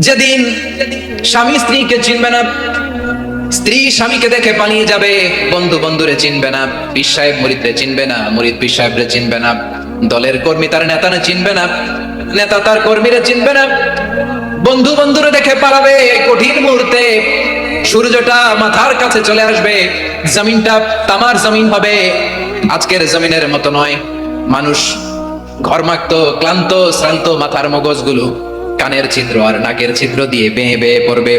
যেদিন স্বামী স্ত্রীকে চিনবে না, স্ত্রী স্বামীকে দেখে পালিয়ে যাবে, বন্ধু বন্ধুরে চিনবে না, পীর সাহেব মুরিদরে চিনবে না, মুরিদ পীর সাহেবরে চিনবে না, দলের কর্মী তার নেতারে চিনবে না, নেতা তার কর্মীরে চিনবে না, বন্ধু বন্ধুরে দেখে পালাবে। কঠিন মুহূর্তে সূর্যটা মাথার কাছে চলে আসবে, জমিনটা তামার জমিন হবে, আজকের জমিনের মতো নয়। মানুষ ঘর্মাক্ত, ক্লান্ত, শ্রান্ত মাথার মগজগুলো কানের ছিদ্র আর নাকের ছিদ্র দিয়ে বেয়ে বেয়ে পড়বে।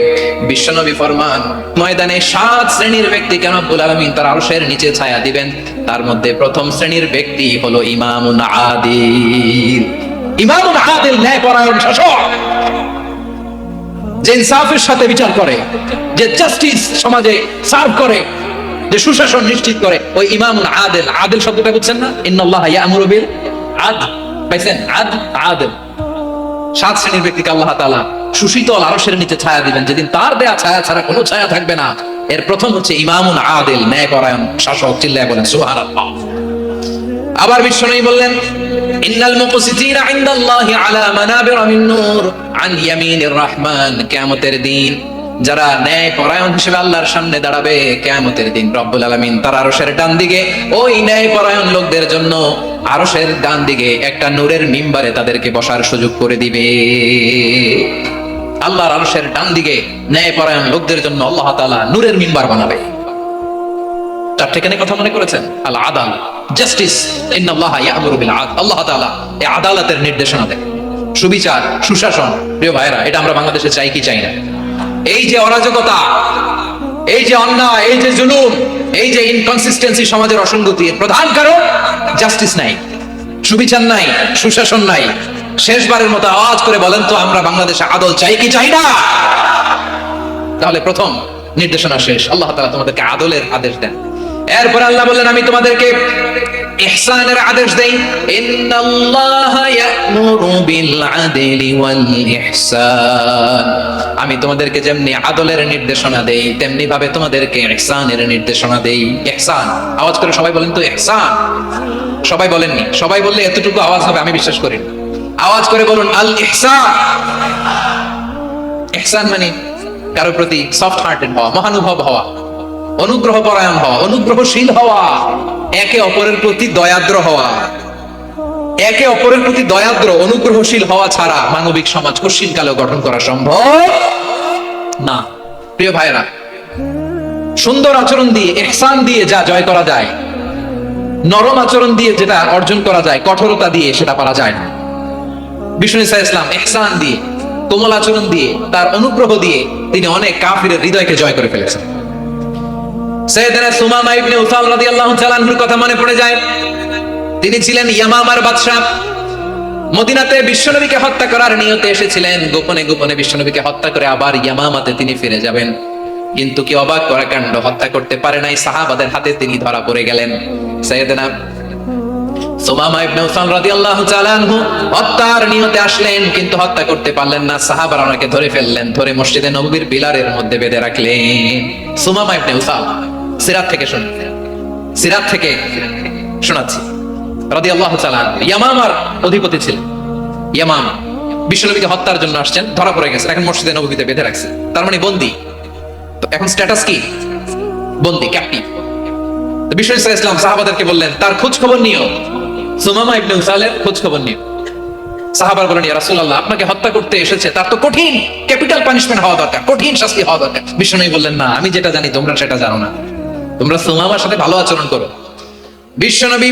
বিশ্বনবী ফরমান, ময়দানে 7 শ্রেণীর ব্যক্তিকে রব্বুল আলামিন তার আরশের নিচে ছায়া দিবেন। তার মধ্যে প্রথম শ্রেণীর ব্যক্তি হলো ইমামুন আদিল। ইমামুন আদিল, ন্যায়পরায়ণ শাসক, যে ইনসাফের সাথে বিচার করে, যে জাস্টিস সমাজে সার্ভ করে, যে সুশাসন নিশ্চিত করে, ওই ইমামুন আদিল। আদিল শব্দটা বুঝছেন না? ইন্নাল্লাহা ইয়া'মুরু বিল আদল, পাইছেন? আদিল। 7 শ্রেণীর ব্যক্তিকে আল্লাহ তাআলা সুশীতল আরশের নিচে ছায়া দিবেন, যেদিন তার দেয়া ছায়া ছাড়া কোনো ছায়া থাকবে না। এর প্রথম হচ্ছে ইমামুন আদিল, ন্যায়পরায়ণ শাসক। চিল্লায় বলেন সুবহানাল্লাহ। আবার বিশ্বনবী বললেন, ইন্নাল মুকসিতিনা ইনদাল্লাহি আলা মানাবিরা মিন নূর আন ইয়ামিনির রহমান। কিয়ামতের দিন যারা ন্যায়পরায়ণ হিসেবে আল্লাহর সামনে দাঁড়াবে, কিয়ামতের দিন রব্বুল আলামিন তার আরশের ডান দিকে ওই ন্যায়পরায়ণ লোকদের জন্য আরশের ডান দিকে একটা নূরের মিম্বারে তাদেরকে বসার সুযোগ করে দিবে। আল্লাহর আরশের ডান দিকে ন্যায়পরায়ণ লোকদের জন্য আল্লাহ তাআলা নূরের মিম্বার বানাবে। চারটেখানে কথা মনে করেছেন? আল আদাল, জাস্টিস, ইন্নাল্লাহা ইয়া'মুরু বিল আদল। আল্লাহ তাআলা এই আদালতের নির্দেশনা দেন, সুবিচার, সুশাসন। প্রিয় ভাইরা, এটা আমরা বাংলাদেশে চাই কি চাই না? এই যে অরাজকতা, এই যে অন্যায়, এই যে জুলুম, এই যে ইনকনসিস্টেন্সি সমাজের অসঙ্গতি, এর প্রধান কারণ জাস্টিস নাই, সুবিচার নাই, সুশাসন নাই। শেষবারের মতো আওয়াজ করে বলেন তো, আমরা বাংলাদেশে আদল চাই কি চাই না? তাহলে প্রথম নির্দেশনা শেষ, আল্লাহ তাআলা তোমাদেরকে আদলের আদেশ দেন। এরপর আল্লাহ বললেন, আমি তোমাদেরকে ইহসানের আদেশ দেই। ইন্নাল্লাহা ইয়া'মুরু বিল আদলি ওয়াল ইহসান। আমি তোমাদেরকে যেমনি আদলের নির্দেশনা দেই, তেমনি ভাবে তোমাদেরকে ইহসানের নির্দেশনা দেই। ইহসান, আওয়াজ করে সবাই বলেন তো ইহসান। সবাই বলেননি, সবাই বললে এতটুকু আওয়াজ হবে আমি বিশ্বাস করি। আওয়াজ করে বলুন আল ইহসান। ইহসান মানে কারো প্রতি সফট হার্টেড হওয়া, মহানুভব হওয়া, অনুগ্রহ পরায়ণ হওয়া, অনুগ্রহশীল হওয়া, একে অপরের প্রতি দয়াদ্র হওয়া। একে অপরের প্রতি দয়াদ্র, অনুগ্রহশীল হওয়া ছাড়া মানবিক সমাজ কশিনকালেও গঠন করা সম্ভব না। প্রিয় ভাইরা, সুন্দর আচরণ দিয়ে, ইহসান দিয়ে যা জয় করা যায়, নরম আচরণ দিয়ে যেটা অর্জন করা যায়, কঠোরতা দিয়ে সেটা পারা যায় না। বিষ্ণু ঈসা ইসলাম ইহসান দিয়ে, কোমল আচরণ দিয়ে, তার অনুগ্রহ দিয়ে তিনি অনেক কাফিরের হৃদয়কে জয় করে ফেলেছেন। সাইয়েদনা সুমামা ইবনে উসাল রাদিয়াল্লাহু তাআলা আনহুর কথা মনে পড়ে যায়। তিনি ছিলেন ইয়ামামার বাদশা। মদিনাতে বিশ্বনবীকে হত্যা করার নিয়তে এসেছিলেন। গোপনে গোপনে বিশ্বনবীকে হত্যা করে আবার ইয়ামামাতে তিনি ফিরে যাবেন। কিন্তু কি অবাক করা কাণ্ড, হত্যা করতে পারে নাই, সাহাবাদের হাতে তিনি ধরা পড়ে গেলেন। সাইয়েদনা সুমামা ইবনে উসাল রাদিয়াল্লাহু তাআলা আনহু হত্যার নিয়তে আসলেন, কিন্তু হত্যা করতে পারলেন না। সাহাবারা ওনাকে ধরে ফেললেন, ধরে মসজিদে নববীর পিলারের মধ্যে বেঁধে রাখলেন। সুমামা ইবনে উসাল, সিরাত থেকে শুনুন, সিরাত থেকে শোনাচ্ছি, রাদিয়াল্লাহু তাআলা ইয়ামামার অধিপতি ছিলেন। ইয়ামাম বিশ্বনবীকে হত্যার জন্য আসছেন, ধরা পড়ে গেছেন, এখন মসজিদে নববীতে বেঁধে রাখছে, তার মানে বন্দী। তো এখন স্ট্যাটাস কি? বন্দী, ক্যাপটিভ। তো বিষ্ণু ঈসা ইসলাম সাহাবাদেরকে বললেন, তার খোঁজ খবর নিও, সুমামা ইবনে উসালের খোঁজ খবর নিও। সাহাবার বলেন, ইয়া রাসূলুল্লাহ, আপনাকে হত্যা করতে এসেছে, তার তো কঠিন ক্যাপিটাল পানিশমেন্ট হওয়া দরকার, কঠিন শাস্তি হওয়া দরকার। বিষ্ণু বললেন, না, আমি যেটা জানি তোমরা সেটা জানো না, তোমরা সুমামার সাথে ভালো আচরণ করো। বিশ্বনবী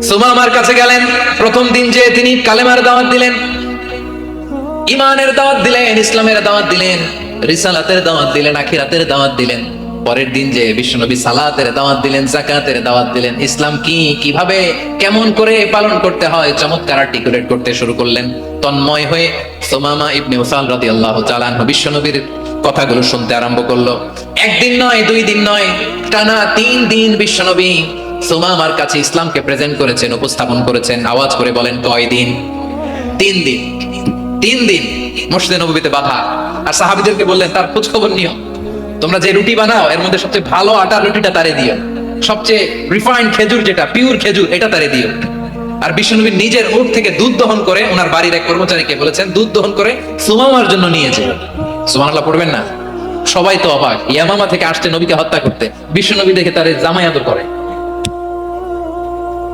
সুমামার কাছে গেলেন। প্রথম দিন যে তিনি কালেমার দাওয়াত দিলেন, ঈমানের দাওয়াত দিলেন, ইসলামের দাওয়াত দিলেন, রিসালাতের দাওয়াত দিলেন, আখিরাতের দাওয়াত দিলেন। পরের দিন যে বিশ্বনবী সালাতের দাওয়াত দিলেন, যাকাতের দাওয়াত দিলেন, ইসলাম কি, কিভাবে, কেমন করে পালন করতে হয় চমৎকার আর্টিকুলেট করতে শুরু করলেন। তন্ময় হয়ে সুমামা ইবনে উসাল রাদিয়াল্লাহু তাআলা আনহু বিশ্বনবীর কথাগুলো শুনতে আরম্ভ করলো। একদিন নয়, 2 দিন নয়, টানা 3 দিন বিশ্বনবী সুমামার কাছে ইসলামকে প্রেজেন্ট করেছেন, উপস্থাপন করেছেন। আওয়াজ করে বলেন, কয় দিন? 3 দিন। 3 দিন মসজিদে নববীতে বাঁধা। আর সাহাবীদেরকে বললেন, তার খোঁজ খবর নিও, তোমরা যে রুটি বানাও এর মধ্যে সবচেয়ে ভালো আটার রুটিটা তারে দিও, সবচেয়ে রিফাইন্ড খেজুর, যেটা পিওর খেজুর, এটা তারে দিও। আর বিশ্বনবী নিজের উট থেকে দুধ দহন করে ওনার বাড়ির এক কর্মচারীকে বলেছেন দুধ দহন করে সুমামার জন্য নিয়েছে। সুবহানাল্লাহ পড়বেন না? সবাই তো অবাক, ইয়ামামা থেকে আসছে নবীকে হত্যা করতে, বিশ্বনবী দেখে তার জামাই আদর করে,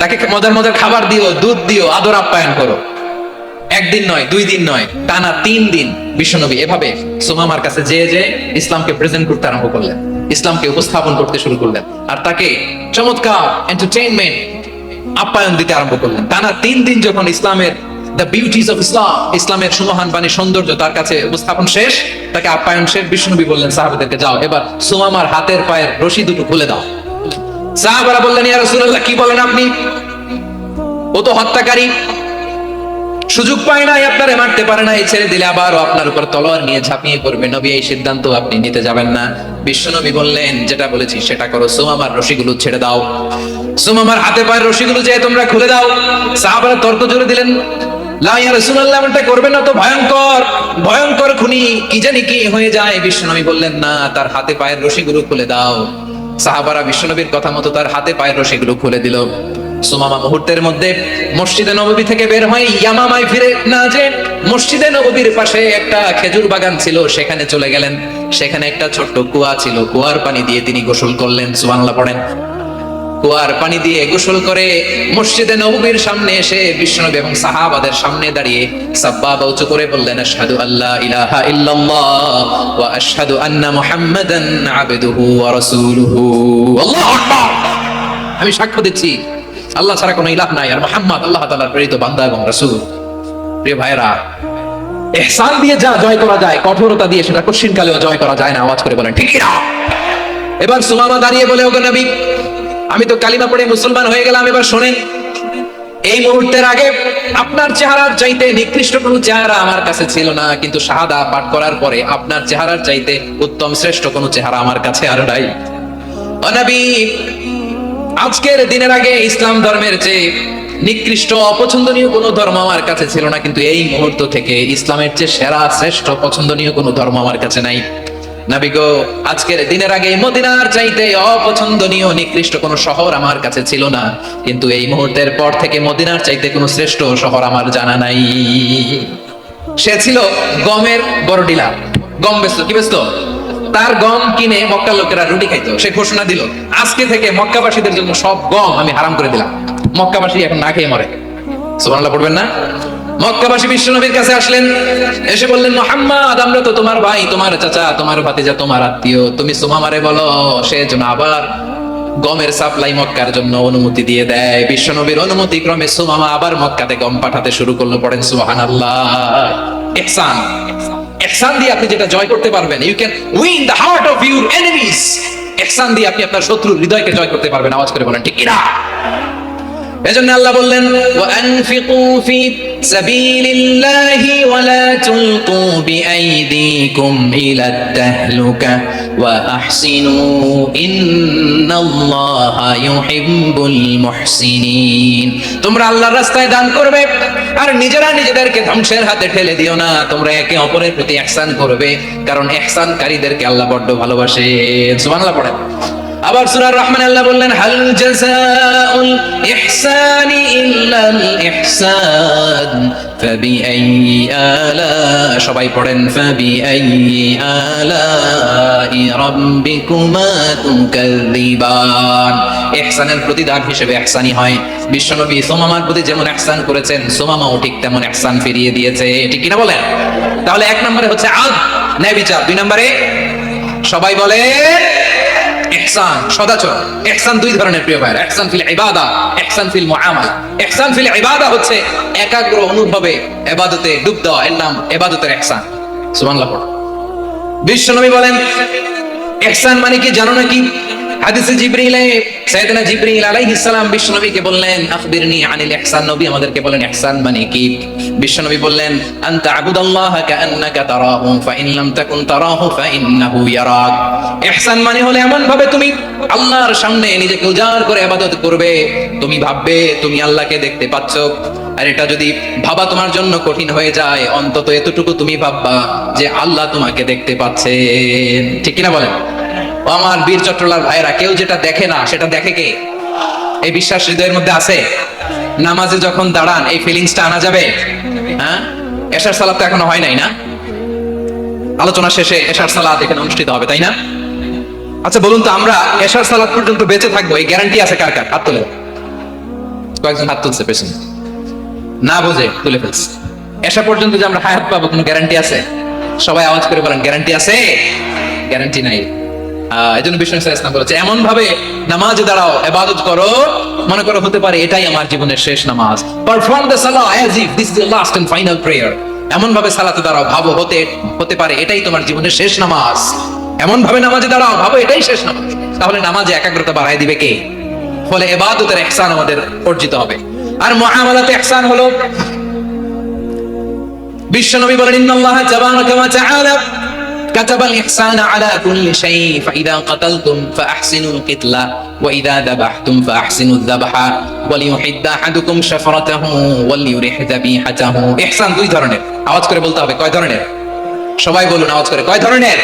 তাকে মজার মজার খাবার দিও, দুধ দিও, আদর আপ্যায়ন করো। একদিন নয়, 2 দিন নয়, টানা 3 দিন বিশ্বনবী এভাবে সুমামার কাছে যে ইসলামকে প্রেজেন্ট করতে আরম্ভ করলেন, ইসলামকে উপস্থাপন করতে শুরু করলেন, আর তাকে চমৎকার এন্টারটেইনমেন্ট আপ্যায়ন দিতে আরম্ভ করলেন। টানা 3 দিন যখন ইসলামের দ্য বিউটিজ অফ ইসলাম, ইসলামের সুমহান বাণী সৌন্দর্য তার কাছে উপস্থাপন শেষ, তাকে আপ্যায়ন শেষ, বিশ্বনবী বললেন সাহাবাদেরকে, যাও এবার সুমামার হাতের পায়ের রশি দুটো খুলে দাও। সাহাবারা বললেন, ইয়া রাসূলুল্লাহ, কি বলেন আপনি? ও তো হত্যাকারী, সুযোগ পায় নাই, আপনারে মারতে পারে না, এই ছেড়ে দিলে আবারও আপনার উপর তলোয়ার নিয়ে ঝাঁপিয়ে পড়বে। নবী, এই সিদ্ধান্ত আপনি নিতে যাবেন না। বিশ্বনবী বললেন, যেটা বলেছি সেটা করো, সুমামার রশিগুলো ছেড়ে দাও, সুমামার হাতে পায়ের রশিগুলো যে তোমরা খুলে দাও। সাহাবারা তর্ক জুড়ে দিলেন, লা ইয়া রাসূলুল্লাহ, এমনটা করবেন না তো, ভয়ঙ্কর ভয়ঙ্কর খুনি, কি জানি কি হয়ে যায়। বিশ্বনবী বললেন, না, তার হাতে পায়ের রশিগুলো খুলে দাও। সাহাবারা বিশ্বনবীর কথা মতো তার হাতে পায়ের রশিগুলো খুলে দিল। সুমামা মুহূর্তের মধ্যে মসজিদে নববী থেকে বের হয়ে ইয়ামামায় ফিরে না যে মসজিদে নববীর পাশে একটা খেজুর বাগান ছিল, সেখানে চলে গেলেন। সেখানে একটা ছোট্ট কুয়া ছিল, কুয়ার পানি দিয়ে তিনি গোসল করলেন। সুবহানাল্লাহ পড়েন। কুয়ার পানি দিয়ে গোসল করে মসজিদে নববীর সামনে এসে বিশ্বনবী এবং সাহাবাদের সামনে দাঁড়িয়ে সাব্বাবা উঁচু করে বললেন, আশহাদু আল্লা ইলাহা ইল্লাল্লাহ ওয়া আশহাদু আন্না মুহাম্মাদান আবদুহু ওয়া রাসূলুহু। আল্লাহু আকবার। আমি সাক্ষ্য দিচ্ছি আল্লাহ ছাড়া কোনো ইলাহ নাই, আর মুহাম্মদ আল্লাহ তাআলার প্রেরিত বান্দা এবং রাসূল। প্রিয় ভাইরা, ইহসান দিয়ে যা জয় করা যায়, কঠোরতা দিয়ে সেটা কঠিনকালেও জয় করা যায় না। আওয়াজ করে বলেন ঠিক না? এবার সুমামা দাঁড়িয়ে বলে, ওগো নবী, আমি তো কালিমা পড়ে মুসলমান হয়ে গেলাম, এবার শোনেন, এই মুহূর্তের আগে আপনার চেহারার চাইতে নিকৃষ্ট কোনো চেহারা আমার কাছে ছিল না, কিন্তু শাহাদা পাঠ করার পরে আপনার চেহারার চাইতে উত্তম শ্রেষ্ঠ কোনো চেহারা আমার কাছে আর নাই। ও নবী, আজকের দিনের আগে ইসলাম ধর্মের চেয়ে নিকৃষ্ট অপছন্দনীয় কোনো ধর্ম আমার কাছে ছিল না, কিন্তু এই মুহূর্ত থেকে ইসলামের চেয়ে সেরা শ্রেষ্ঠ পছন্দনীয় কোনো ধর্ম আমার কাছে নাই। নবী গো, আজকের দিনের আগে মদিনার চাইতে অপছন্দনীয় নিকৃষ্ট কোনো শহর আমার কাছে ছিল না, কিন্তু এই মুহূর্তের পর থেকে মদিনার চাইতে কোনো শ্রেষ্ঠ শহর আমার জানা নাই। সে ছিল গমের বড় ডিলার, গম বেচতো। কি বেচতো? তার গম কিনে মক্কার লোকেরা রুটি খাইতো। সে ঘোষণা দিল, আজকে থেকে মক্কাবাসীদের জন্য সব গম আমি হারাম করে দিলাম, মক্কাবাসী এখন না খেয়ে মরে। সুবহানাল্লাহ পড়বেন না? মক্কাবাসী বিশ্বনবীর কাছে আসলেন, এসে বললেন, মুহাম্মদ, আমরা তো তোমার ভাই, তোমার চাচা, তোমার ভাতিজা, তোমার আত্মীয়, তুমি সুমামারে বলো সে যেন আবার গমের সাপ্লাই মক্কার জন্য অনুমতি দিয়ে দেয়। বিশ্বনবীর অনুমতি ক্রমে সুমামা আবার মক্কাতে গম পাঠাতে শুরু করলো। পড়েন সুবহানাল্লাহ। ইহসান, ইহসান দিয়ে আপনি যেটা জয় করতে পারবেন, you can win the heart of your enemies. ইহসান দিয়ে আপনি আপনার শত্রুর হৃদয়কে জয় করতে পারবেন। আওয়াজ করে বলেন ঠিক কিনা? এজন্য আল্লাহ বললেন, ওয়া আনফিকু ফি সাবিলিল্লাহি ওয়া লা তুলকু বিআইদিকুম ইলাত তাহলুকা ওয়া আহসিনু ইন্নাল্লাহা ইউহিব্বুল মুহসিনিন। তোমরা আল্লাহর রাস্তায় দান করবে আর নিজেরা নিজেদেরকে ধ্বংসের হাতে ঠেলে দিও না। তোমরা একে অপরের প্রতি ইহসান করবে, কারণ ইহসানকারীদেরকে আল্লাহ বড় ভালোবাসে। সুবহানাল্লাহ পড়েন। আবার সূরা রহমান আল্লাহ বললেন, হাল জাযাউল ইহসানি ইল্লাল ইহসান ফাবিআইয়ি আলা, সবাই পড়েন, ফাবিআইয়ি আলাই রাব্বিকুমা তুকাযযিবান। ইহসানের প্রতিদান হিসেবে ইহসানই হয়। বিশ্বনবী সুমামার প্রতি যেমন ইহসান করেছেন, সুমামাও ঠিক তেমন ইহসান ফিরিয়ে দিয়েছে। ঠিক কিনা বলেন? তাহলে 1 নম্বরে হচ্ছে আদ, ন্যায় বিচার। 2 নম্বরে সবাই বলে ইহসান, সদাচরণ। ইহসান 2 ধরনের প্রিয় ভাইরা, ইহসান ফিল ইবাদা, ইহসান ফিল মুআমালা। ইহসান ফিল ইবাদা হচ্ছে একাগ্র অনুভবে ইবাদতে ডুব দেওয়া, এর নাম ইবাদতের ইহসান। সুবহানাল্লাহ পড়ো। বিশ্বনবী বলেন, ইহসান মানে কি জানো নাকি? হাদিসে জিবরিলে সাইয়েদনা জিবরিল আলাইহিস সালাম বিশ্বনবীকে বললেন, আখবিরনি আনিল ইহসান। নবী আমাদেরকে বলেন ইহসান মানে কি? বিশ্বনবী বললেন, আনতা আবুদাল্লাহা কাআন্নাকা তারাহু ফাইন লাম তাকুন তারাহু ফাইন্নাহু ইয়ারাক। ইহসান মানে হলো এমন ভাবে তুমি আল্লাহর সামনে নিজেকে উজাড় করে ইবাদত করবে, তুমি ভাববে তুমি আল্লাহকে দেখতে পাচ্ছ। আর এটা যদি ভাবা তোমার জন্য কঠিন হয়ে যায়, অন্তত এতটুকু তুমি ভাববা যে আল্লাহ তোমাকে দেখতে পাচ্ছেন। ঠিক কিনা বলেন? আমার বীর চট্টলার ভাইরা, কেউ যেটা দেখে না সেটা দেখে কে? এই বিশ্বাস হৃদয়ের মধ্যে আছে? নামাজে যখন দাঁড়ান এই ফিলিংসটা আনা যাবে? হ্যাঁ, এশার সালাত তো এখনো হয় নাই না? আলোচনা শেষে এশার সালাত এখানে অনুষ্ঠিত হবে, তাই না? আচ্ছা বলুন তো, আমরা এশার সালাত পর্যন্ত বেঁচে থাকবো এই গ্যারান্টি আছে কার কার? হাত তুলে। কয়েকজন হাত তুলছে পেছনে, না বুঝে তুলে ফেলছে। এশা পর্যন্ত যে আমরা হায়াত পাবো কোনো গ্যারান্টি আছে? সবাই আওয়াজ করে বলেন, গ্যারান্টি আছে? গ্যারান্টি নাই। এজন্য বিষ্ণু ইসলাম বলেছে, এমন ভাবে নামাজে দাঁড়াও, ইবাদত করো, মনে করো হতে পারে এটাই আমার জীবনের শেষ নামাজ। Perform the salah as if this is the last and final prayer. এমন ভাবে সালাতে দাঁড়াও, ভাবো হতে পারে এটাই তোমার জীবনের শেষ নামাজ। এমন ভাবে নামাজে দাঁড়াও, ভাবো এটাই শেষ নামাজ। তাহলে নামাজে একাগ্রতা বাড়ায় দিবে কে? ফলে ইবাদতের ইহসান আমাদের অর্জিত হবে। আর মুআমালাতে ইহসান হলো, বিশ্বনবী বলেন, ইন্নাল্লাহা তাবারাকা ওয়া তাআলা কাতাবাল ইহসানা আলা কুল্লি শাই, ফাইদা কাতালতুম ফাআহসিনুল কিতলা ওয়া ইযা যাবাহতুম ফাআহসিনুয যাবহা ওয়া লিয়ুহিদ্দা আহাদুকুম শাফরাতাহু ওয়া লিয়ুরিহ যাবিহাতাহু। ইহসান দুই ধরনের, আওয়াজ করে বলতে হবে। কয় ধরনের? সবাই বলুন আওয়াজ করে, কয় ধরনের?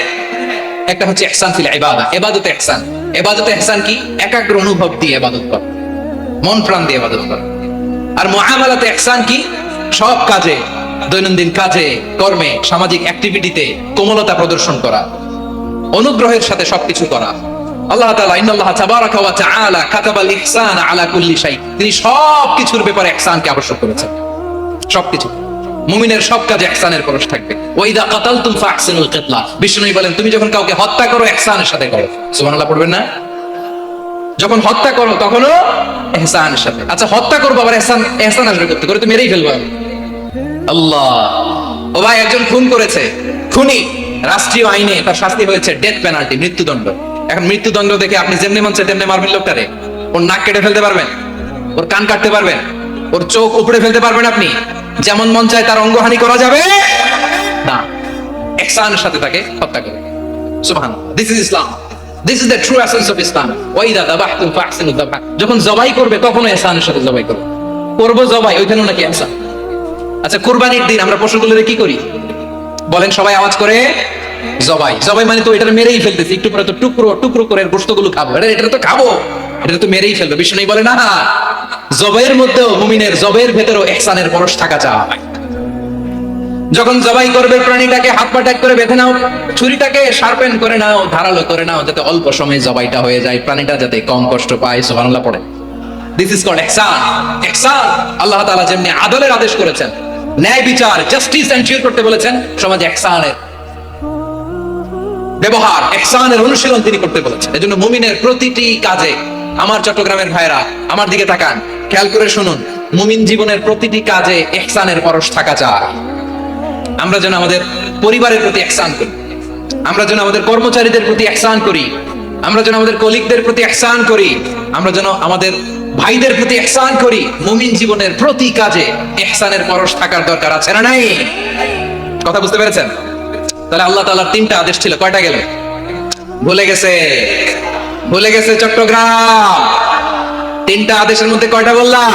একটা হচ্ছে ইহসান ফিল ইবাদা, ইবাদতে ইহসান। ইবাদতে ইহসান কি? একাগ্র অনুভব দিয়ে ইবাদত কর, মন প্রাণ দিয়ে ইবাদত কর। আর মুআমালাতে ইহসান কি? সব কাজে, দৈনন্দিন কাজে, কর্মে, সামাজিক অ্যাক্টিভিটিতে কোমলতা প্রদর্শন করা, অনুগ্রহের সাথে সবকিছু করা। আল্লাহ তাআলা ইন্নাল্লাহা তাবারাকা ওয়া তাআলা কাতাবাল ইহসানা আলা কুল্লি শাই, তিনি সবকিছুর ব্যাপারে ইহসানকে আবশ্যক করেছেন। সবকিছু, মুমিনের সব কাজে ইহসানের পরশ থাকবে। ওয়া ইযা কাতালতুম ফাআহসিনুল কিতলা, বিষ্ণু বলেন তুমি যখন কাউকে হত্যা করো ইহসানের সাথে করো। সুবহানাল্লাহ পড়বেন না? যখন হত্যা করো তখনও ইহসানের সাথে। আচ্ছা হত্যা করবো আবার ইহসান আসবে করতে, করে তো মেরেই ফেলবো। আল্লাহ, ও ভাই একজন খুন করেছে, খুনি, রাষ্ট্রীয় আইনে তার শাস্তি হয়েছে ডেথ পেনাল্টি, মৃত্যুদণ্ড। এখন মৃত্যুদণ্ড দেখে আপনি যেমনি মন চায় তেমনি মারবেন লোকটারে? ওর নাক কেটে ফেলতে পারবেন? ওর কান কাটতে পারবেন? ওর চোখ উপড়ে ফেলতে পারবেন আপনি? যেমন মন চায় তার অঙ্গহানি করা যাবে না। ইহসানের সাথে তাকে হত্যা করে। সুবহানাল্লাহ, this is Islam, this is the true essence of Islam. ওয়া ইযা যাবাহতুম ফাহসিনুয যাবহা, যখন জবাই করবে তখনও ইহসানের সাথে জবাই করবে। করবো জবাই, ওইখানেও নাকি ইহসান। আচ্ছা কুরবানির দিন আমরা পশুগুলোরে কি করি বলেন? সবাই আওয়াজ করে, জবাই। জবাই মানে তো এটা মেরেই ফেলতেছি, একটু পরে তো টুকরো টুকরো করে গোশতগুলো খাবো, এটা তো খাবো, এটা তো মেরেই ফেলবো। বিষ্ণু বলে না, জবাইয়ের মধ্যেও, মুমিনের জবাইয়ের ভেতরেও ইহসানের পরশ থাকা চাই। যখন জবাই করবে প্রাণীটাকে হাত পা ট্যাগ করে বেঁধে নাও, ছুরিটাকে শার্পেন করে নাও, ধারালো করে নাও, যাতে অল্প সময়ে জবাইটা হয়ে যায়, প্রাণীটা যাতে কম কষ্ট পায়। সুবহানাল্লাহ পড়ে। দিস ইজ কল্ড ইহসান। ইহসান আল্লাহ তাআলা যেমনি আদলের আদেশ করেছেন, ন্যায় বিচার, জাস্টিস এনশিওর করতে বলেছেন, সমাজে ইহসানের ব্যবহার, ইহসানের অনুশীলন তিনি করতে বলেছেন। এজন্য মুমিনের প্রতিটি কাজে, আমার চট্টগ্রামের ভাইরা আমার দিকে তাকান, খেয়াল করে শুনুন, মুমিন জীবনের প্রতিটি কাজে ইহসানের পরশ থাকা চাই। আমরা যেন আমাদের পরিবারের প্রতি ইহসান করি, আমরা যেন আমাদের কর্মচারীদের প্রতি ইহসান করি, আমরা যেন আমাদের কলিগদের প্রতি ইহসান করি, আমরা যেন আমাদের ভাইদের প্রতি ইহসান করি। মুমিন জীবনের প্রতি কাজে ইহসানের পরশ থাকার দরকার আছে না নাই? কথা বুঝতে পেরেছেন? তাহলে আল্লাহ তাআলার তিনটা আদেশ ছিল, কয়টা গেল? ভুলে গেছে, ভুলে গেছে চট্টগ্রাম। তিনটা আদেশের মধ্যে কয়টা বললাম?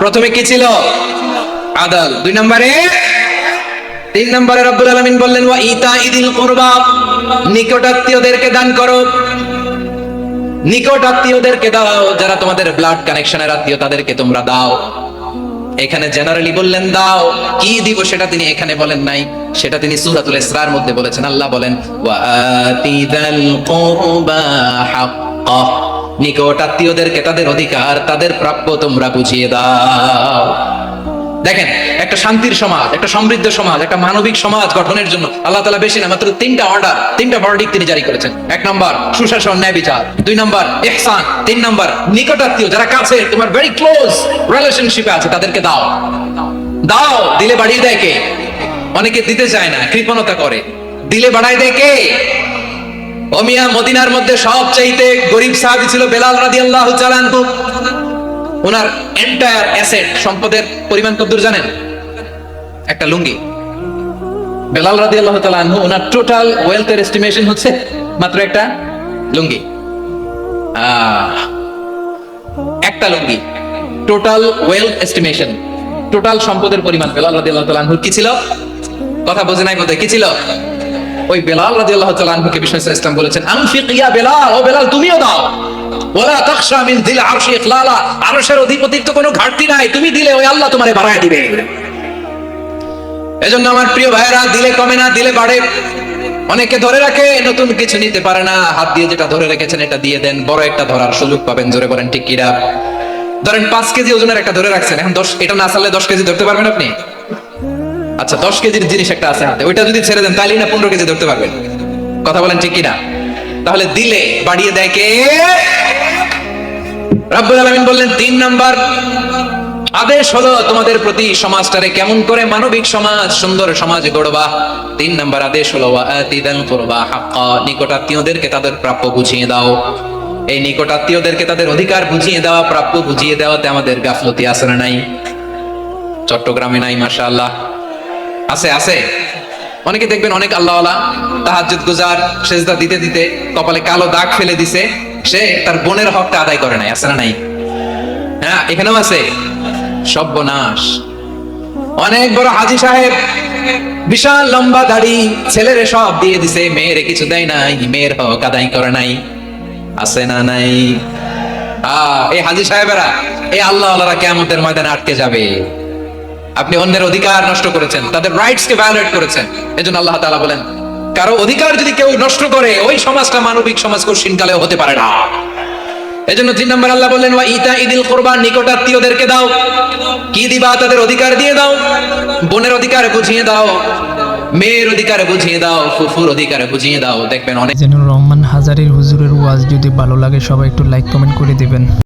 প্রথমে কি ছিল? আদল। দুই নম্বরে, তিন নম্বরে রব্বুল আলামিন বললেন ওয়া ইতাইদিল কুরবা, নিকট আত্মীয়দেরকে দান করো। নিকট আত্মীয়দেরকে দাও, যারা তোমাদের ব্লাড কানেকশনের আত্মীয় তাদেরকে তোমরা দাও। এখানে জেনারেলি বললেন দাও, কি দিব সেটা তিনি এখানে বলেন নাই, সেটা তিনি সূরাতুল ইসরার মধ্যে বলেছেন। আল্লাহ বলেন ওয়া আতিদাল কুরবা হাক্কা, নিকট আত্মীয়দেরকে তাদের অধিকার, তাদের প্রাপ্য তোমরা বুঝিয়ে দাও। দেখেন, একটা শান্তির সমাজ, একটা সমৃদ্ধ সমাজ, একটা মানবিক সমাজ গঠনের জন্য আল্লাহ তাআলা বেশি না মাত্র তিনটা অর্ডার, তিনটা ভার্ডিক্ট তিনি জারি করেছেন। এক নাম্বার সুশাসন, ন্যায় বিচার। দুই নাম্বার ইহসান। তিন নাম্বার নিকটাত্মীয়, যারা কাছে, তোমার ভেরি ক্লোজ রিলেশনশিপে আছে, তাদেরকে দাও। দাও, দিলে বাড়িয়ে দেয় কে? অনেকে দিতে চায় না, কৃপণতা করে। দিলে বাড়ায় দেয় কে? ও মিয়া, মদিনার মধ্যে সবচাইতে গরিব সাহাবী ছিল বেলাল রাদিয়াল্লাহু তাআলা আনহু। ওনার এন্টায়ার অ্যাসেট, সম্পদের পরিমাণ কতদূর জানেন? একটা লুঙ্গি। বেলাল রাদিয়াল্লাহু তাআলা আনহু, ওনার টোটাল ওয়েলথের এস্টিমেশন হচ্ছে মাত্র একটা লুঙ্গি। একটা লুঙ্গি, টোটাল ওয়েলথ এস্টিমেশন, টোটাল সম্পদের পরিমাণ বেলাল রাদিয়াল্লাহু তাআলা আনহু কি ছিল? কথা বোঝে নাই বোধহয়। কি ছিল? ওই বেলাল রাদিয়াল্লাহু তাআলা আনহুকে বিষ্ণু ইসলাম বলেছেন আনফিক ইয়া বেলাল, ও বেলাল তুমিও দাও। ওয়ালা তাখশা মিন যিল আরশি ইখলালা, আরশের অধিপতির তো কোনো ঘাটতি নাই, তুমি দিলে ওই আল্লাহ তোমারে বাড়ায় দিবে। এজন্য আমার প্রিয় ভাইরা, দিলে কমে না, দিলে বাড়ে। অনেকে ধরে রাখে, নতুন কিছু নিতে পারে না, হাত দিয়ে যেটা ধরে রেখেছেন এটা দিয়ে দেন, বড় একটা ধরার সুযোগ পাবেন। জোরে বলেন ঠিক কিনা? ধরেন 5 কেজি ওজনের একটা ধরে রাখছেন, এখন 10, এটা না চাললে 10 কেজি ধরতে পারবেন আপনি? আচ্ছা, 10 কেজির জিনিস একটা আছে হাতে, ওইটা যদি ছেড়ে দেন তাহলে না 15 কেজি ধরতে পারবেন। কথা বলেন ঠিক কিনা? তাহলে দিলে বাড়িয়ে দেয় কে? রাব্বুল আলামিন বললেন 3 নাম্বার আদেশ হলো তোমাদের প্রতি সমাজটারে কেমন করে মানবিক সমাজ, সুন্দর সমাজ গড়বা। 3 নাম্বার আদেশ হলো ওয়াতিদাল কুরবা হাক্কা, নিকটাত্মীয়দেরকে তাদের প্রাপ্য বুঝিয়ে দাও। এই নিকটাত্মীয়দেরকে তাদের অধিকার বুঝিয়ে দেওয়া, প্রাপ্য বুঝিয়ে দেওয়াতে আমাদের গাফলতি আছে না নাই? চট্টগ্রামে নাই? মাশাআল্লাহ আছে, আছে। অনেকে দেখবেন অনেক আল্লাহওয়ালা, তাহাজ্জুদ গুজার, সেজদা দিতে দিতে কপালে কালো দাগ ফেলে দিছে, সে তার বোনের হকটা আদায় করে নাই। আছে না নাই? হ্যাঁ, এখানেও আছে। সর্বনাশ। অনেক বড় হাজী সাহেব, বিশাল লম্বা দাড়ি, ছেলেরে সব দিয়ে দিছে, মেয়েরে কিছু দেয় নাই, মেয়ের হক আদায় করে নাই। আছে না নাই? এই হাজী সাহেবেরা, এই আল্লাহওয়ালারা কিয়ামতের ময়দানে আটকে যাবে। আপনি অন্যের অধিকার নষ্ট করেছেন, তাদের রাইটস কে ভায়োলেট করেছেন। এজন্য আল্লাহ তাআলা বলেন, কারো অধিকার যদি কেউ নষ্ট করে, ওই সমাজটা মানবিক সমাজ কঠিন কালেও হতে পারে না। এজন্য 3 নম্বর আল্লাহ বললেন ওয়া ইতাইদিল কুরবা, নিকটাত্মীয়দেরকে দাও। কি দিবা? তাদের অধিকার দিয়ে দাও। বোনের অধিকার বুঝিয়ে দাও, মেয়ের অধিকার বুঝিয়ে দাও, ফুফুর অধিকার বুঝিয়ে দাও। দেখবেন অনেক। জিয়ানুর রহমান হাজারীর হুজুরের ওয়াজ যদি ভালো লাগে সবাই একটু লাইক কমেন্ট করে দিবেন।